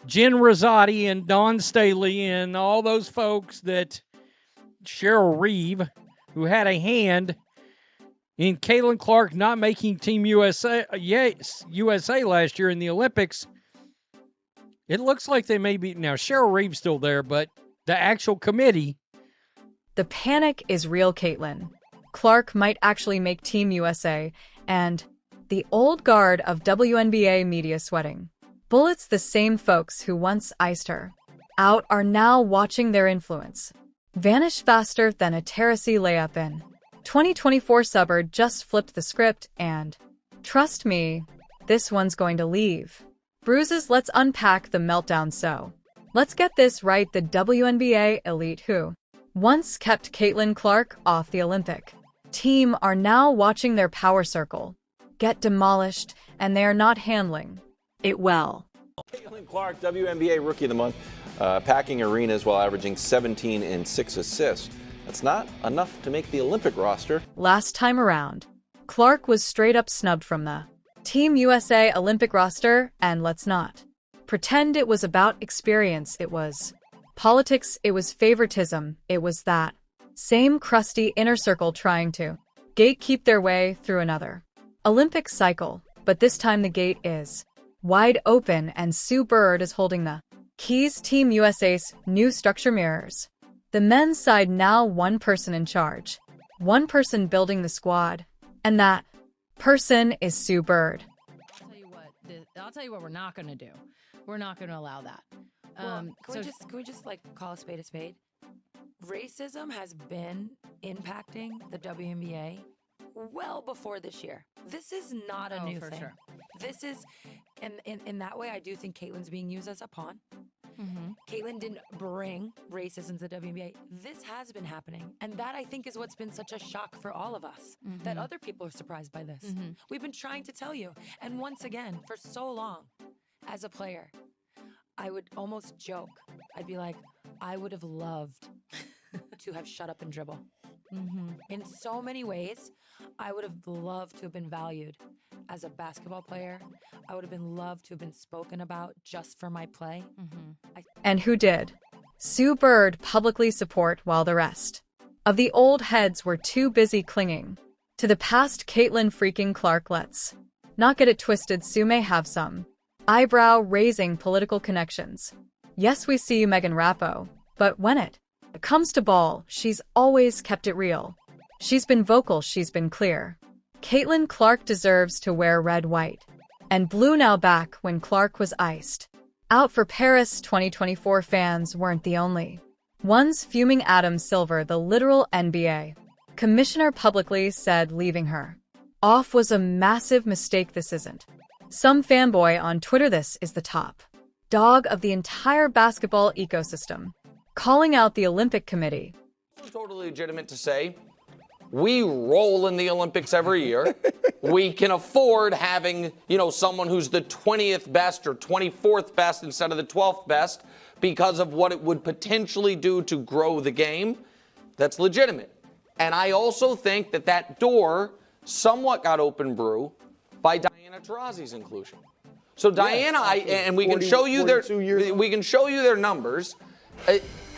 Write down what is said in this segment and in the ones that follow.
Jen Rosati and Don Staley and all those folks that Cheryl Reeve, who had a hand in Caitlin Clark not making Team USA last year in the Olympics. It looks like they may be now. Cheryl Reeve's still there, but the actual committee. The panic is real, Caitlin. Clark might actually make Team USA, and the old guard of WNBA media sweating bullets. The same folks who once iced her out are now watching their influence vanish faster than a Terrace layup in 2024. Subbard just flipped the script, and trust me, this one's going to leave bruises. Let's unpack the meltdown. So let's get this right. The WNBA elite who once kept Caitlin Clark off the Olympic team are now watching their power circle get demolished, and they are not handling it well. Caitlin Clark, WNBA Rookie of the Month, packing arenas while averaging 17 and 6 assists. That's not enough to make the Olympic roster. Last time around, Clark was straight up snubbed from the Team USA Olympic roster, and let's not pretend it was about experience. It was politics, it was favoritism, it was that same crusty inner circle trying to gatekeep their way through another Olympic cycle. But this time the gate is wide open, and Sue Bird is holding the keys. Team USA's new structure mirrors the men's side now. One person in charge, one person building the squad, and that person is Sue Bird. I'll tell you what we're not going to do. We're not going to allow that. Can we just like call a spade a spade? Racism has been impacting the WNBA well before this year. This is not a new thing. Sure. This is, in that way, I do think Caitlin's being used as a pawn. Mm-hmm. Caitlin didn't bring racism to the WNBA. This has been happening. And that, I think, is what's been such a shock for all of us, that other people are surprised by this. Mm-hmm. We've been trying to tell you. And once again, for so long, as a player, I would almost joke. I'd be like, I would have loved to have shut up and dribble. Mm-hmm. In so many ways, I would have loved to have been valued as a basketball player. I would have been loved to have been spoken about just for my play. Mm-hmm. And who did? Sue Bird publicly support, while the rest of the old heads were too busy clinging to the past. Caitlin freaking Clark, let's not get it twisted. Sue may have some eyebrow-raising political connections. Yes, we see Megan Rapinoe, but when it comes to ball, she's always kept it real. She's been vocal, she's been clear. Caitlin Clark deserves to wear red, white, and blue. Now back when Clark was iced out for Paris 2024, fans weren't the only ones fuming. Adam Silver, the literal NBA commissioner, publicly said leaving her off was a massive mistake. This isn't some fanboy on Twitter. This is the top dog of the entire basketball ecosystem, calling out the Olympic Committee. It's totally legitimate to say, we roll in the Olympics every year. We can afford having, someone who's the 20th best or 24th best instead of the 12th best because of what it would potentially do to grow the game. That's legitimate. And I also think that door somewhat got open brew by Diana Taurasi's inclusion. So Diana, and we can show you their numbers.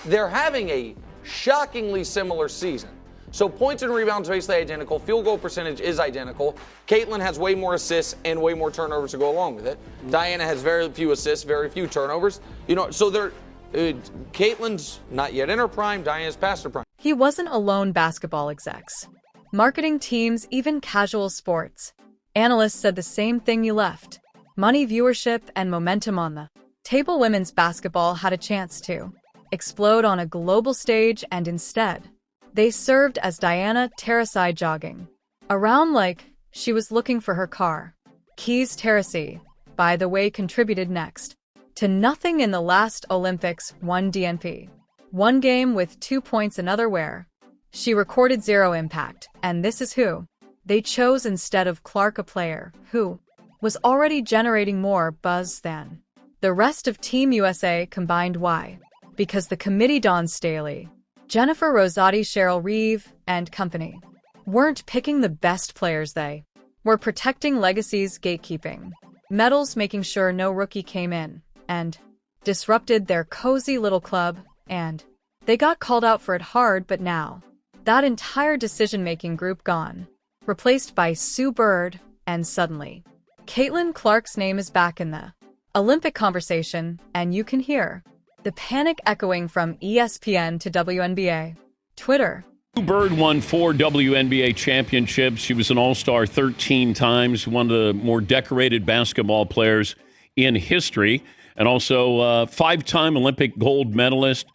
They're having a shockingly similar season. So points and rebounds basically identical. Field goal percentage is identical. Caitlin has way more assists and way more turnovers to go along with it. Diana has very few assists, very few turnovers. So they're Caitlin's not yet in her prime. Diana's past her prime. He wasn't alone. Basketball execs, marketing teams, even casual sports analysts said the same thing. You left money, viewership, and momentum on the table. Women's basketball had a chance to explode on a global stage, and instead, they served as Diana Taurasi jogging around like she was looking for her car keys. Taurasi, by the way, contributed next to nothing in the last Olympics. One DNP, one game with 2 points, another where she recorded zero impact. And this is who they chose instead of Clark, a player who was already generating more buzz than the rest of Team USA combined. Why? Because the committee, Don Staley, Jennifer Rosati, Cheryl Reeve, and company, weren't picking the best players. They were protecting legacies, gatekeeping medals, making sure no rookie came in and disrupted their cozy little club, and they got called out for it hard, but now, that entire decision-making group gone, replaced by Sue Bird, and suddenly, Caitlin Clark's name is back in the Olympic conversation, and you can hear the panic echoing from ESPN to WNBA, Twitter. Sue Bird won 4 WNBA championships. She was an All-Star 13 times, one of the more decorated basketball players in history, and also 5-time Olympic gold medalist,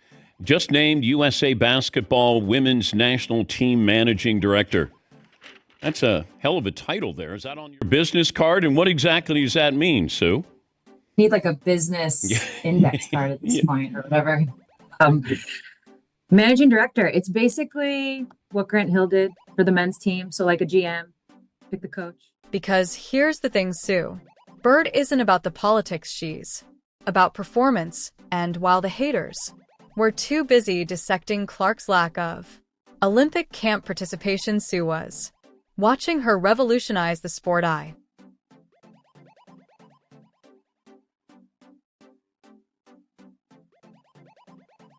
just named USA Basketball Women's National Team Managing Director. That's a hell of a title there. Is that on your business card? And what exactly does that mean, Sue? Need like a business index card at this point or whatever. Managing director. It's basically what Grant Hill did for the men's team. So like a GM, pick the coach. Because here's the thing, Sue. Bird isn't about the politics, she's about performance. And while the haters were too busy dissecting Clark's lack of Olympic camp participation, Sue was watching her revolutionize the sport.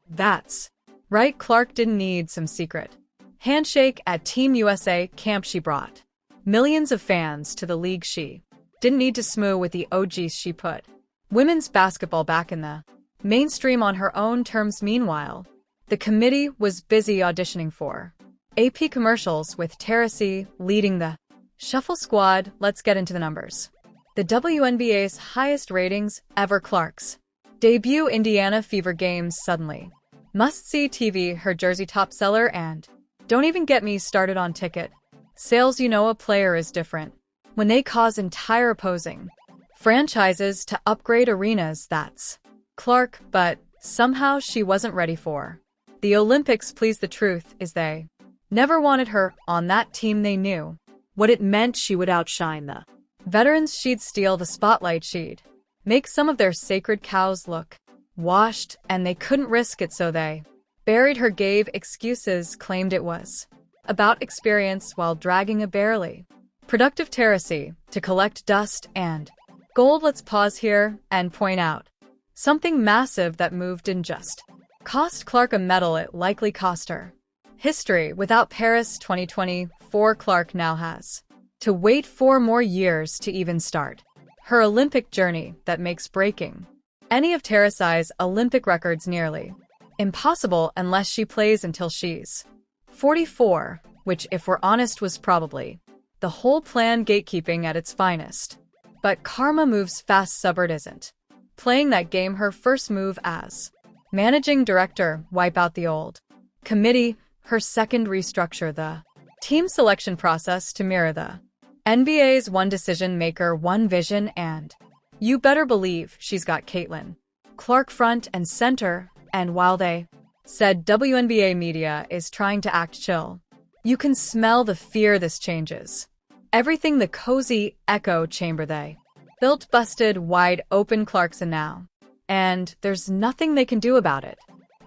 That's right, Clark didn't need some secret handshake at Team USA camp. She brought millions of fans to the league. She didn't need to smoo with the OGs. She put women's basketball back in the mainstream on her own terms. Meanwhile, the committee was busy auditioning for AP commercials with Teresi leading the shuffle squad. Let's get into the numbers. The WNBA's highest ratings ever. Clark's debut Indiana Fever games suddenly must-see TV, her jersey top seller, and don't even get me started on ticket sales. You know a player is different when they cause entire opposing franchises to upgrade arenas. That's Clark, but somehow she wasn't ready for the Olympics. Please, the truth is they never wanted her on that team. They knew what it meant. She would outshine the veterans. She'd steal the spotlight. She'd make some of their sacred cows look washed, and they couldn't risk it, so they buried her, gave excuses, claimed it was about experience while dragging a barely productive Teresi to collect dust and gold. Let's pause here and point out something massive that move didn't just cost Clark a medal, it likely cost her history. Without Paris 2024, Clark now has to wait 4 more years to even start her Olympic journey. That makes breaking any of Teresi's Olympic records nearly impossible unless she plays until she's 44, which, if we're honest, was probably the whole plan. Gatekeeping at its finest. But karma moves fast. Subbird isn't playing that game. Her first move as managing director, wipe out the old committee. Her second, restructure the team selection process to mirror the NBA's one decision maker, one vision, and you better believe she's got Caitlin Clark front and center. And while they said WNBA media is trying to act chill, you can smell the fear. This changes everything. The cozy echo chamber they built busted wide open. Clarkson now, and there's nothing they can do about it.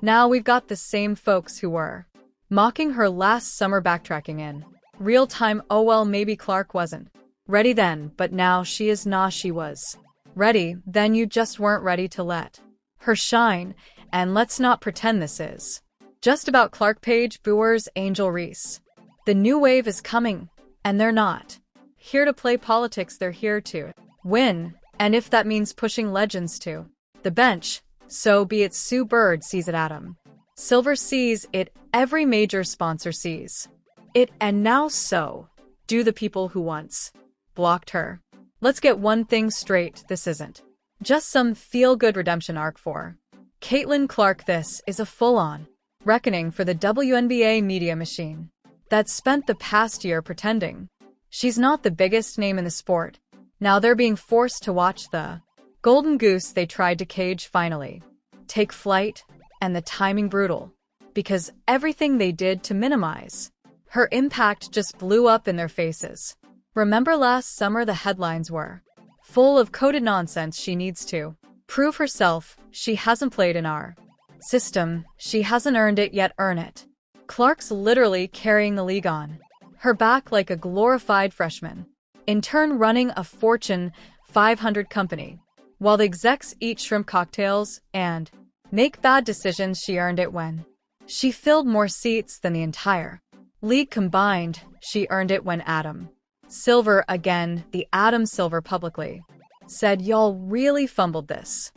Now we've got the same folks who were mocking her last summer backtracking in real time. Oh well, maybe Clark wasn't ready then, but now she is. Nah, she was ready then. You just weren't ready to let her shine. And let's not pretend this is just about Clark. Paige Boers, Angel Reese. The new wave is coming, and they're not here to play politics. They're here to win. And if that means pushing legends to the bench, so be it. Sue Bird sees it. Adam Silver sees it. Every major sponsor sees it. And now so do the people who once blocked her. Let's get one thing straight. This isn't just some feel-good redemption arc for Caitlin Clark. This is a full-on reckoning for the WNBA media machine that spent the past year pretending she's not the biggest name in the sport. Now they're being forced to watch the golden goose they tried to cage finally take flight, and the timing brutal, because everything they did to minimize her impact just blew up in their faces. Remember last summer? The headlines were full of coded nonsense. She needs to prove herself. She hasn't played in our system. She hasn't earned it yet. Earn it. Clark's literally carrying the league on her back like a glorified freshman, in turn running a Fortune 500 company. While the execs eat shrimp cocktails and make bad decisions, she earned it when she filled more seats than the entire league combined. She earned it when Adam Silver, again, the Adam Silver publicly said, "Y'all really fumbled this."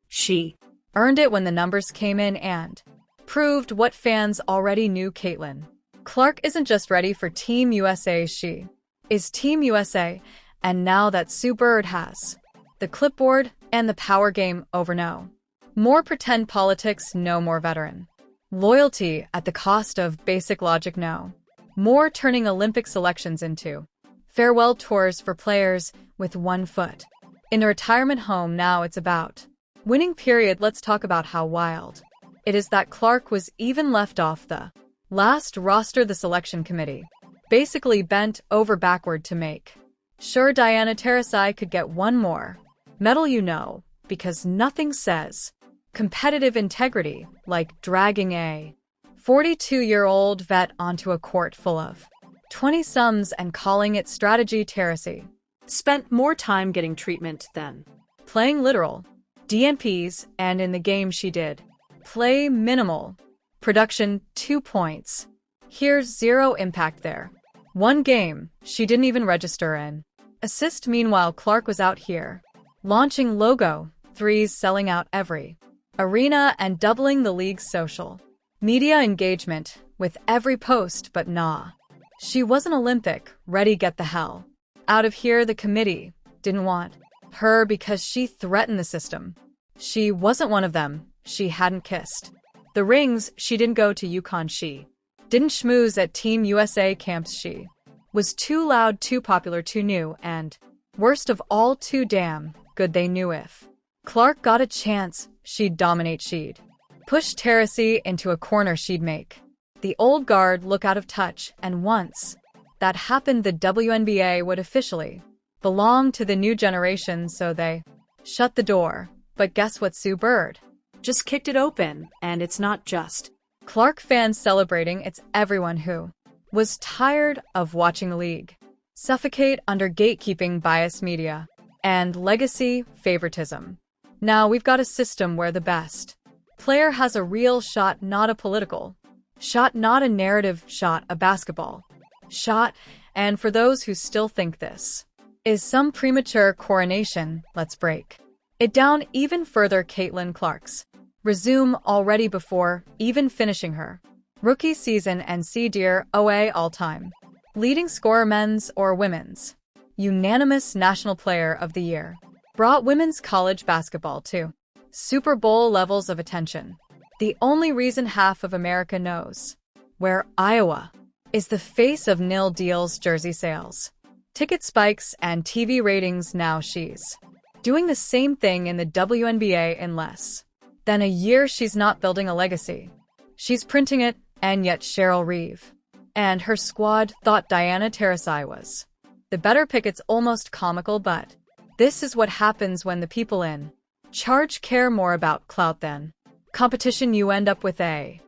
She earned it when the numbers came in and proved what fans already knew. Caitlin Clark isn't just ready for Team USA, she is Team USA, and now that Sue Bird has the clipboard and the power game over, no more pretend politics, no more veteran loyalty at the cost of basic logic, no more turning Olympic selections into farewell tours for players with one foot in a retirement home. Now it's about winning, period. Let's talk about how wild it is that Clark was even left off the last roster. The selection committee basically bent over backward to make sure Diana Taurasi could get one more medal, because nothing says competitive integrity like dragging a 42-year-old vet onto a court full of 20-somes and calling it strategy. Taurasi spent more time getting treatment than playing literal DNPs, and in the game she did play minimal. Production 2 points. Here's 0 impact there. 1 game, she didn't even register an assist. Meanwhile, Clark was out here launching logo threes, selling out every arena, and doubling the league's social media engagement with every post. But nah, she wasn't Olympic ready. Get the hell out of here. The committee didn't want her because she threatened the system. She wasn't one of them. She hadn't kissed the rings. She didn't go to UConn. She didn't schmooze at Team USA camps. She was too loud, too popular, too new, and worst of all, too damn good. They knew if Clark got a chance, she'd dominate. She'd push Taurasi into a corner. She'd make the old guard look out of touch, and once that happened, the WNBA would officially belong to the new generation. So they shut the door. But guess what? Sue Bird just kicked it open, and it's not just Clark fans celebrating, it's everyone who was tired of watching the league suffocate under gatekeeping, bias, media, and legacy favoritism. Now we've got a system where the best player has a real shot, not a political shot, not a narrative shot, a basketball shot. And for those who still think this is some premature coronation, let's break it down even further. Caitlin Clark's resume already before even finishing her rookie season, and see dear OA all-time leading scorer, men's or women's unanimous National Player of the Year, brought women's college basketball to Super Bowl levels of attention. The only reason half of America knows where Iowa is the face of nil deals, jersey sales, ticket spikes, and TV ratings. Now she's doing the same thing in the WNBA in less than a year. She's not building a legacy, she's printing it. And yet Cheryl Reeve and her squad thought Diana Taurasi was the better pick. It's almost comical, but this is what happens when the people in charge care more about clout than competition. You end up with a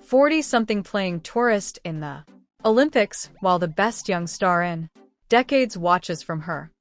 40-something playing tourist in the Olympics, while the best young star in decades watches from her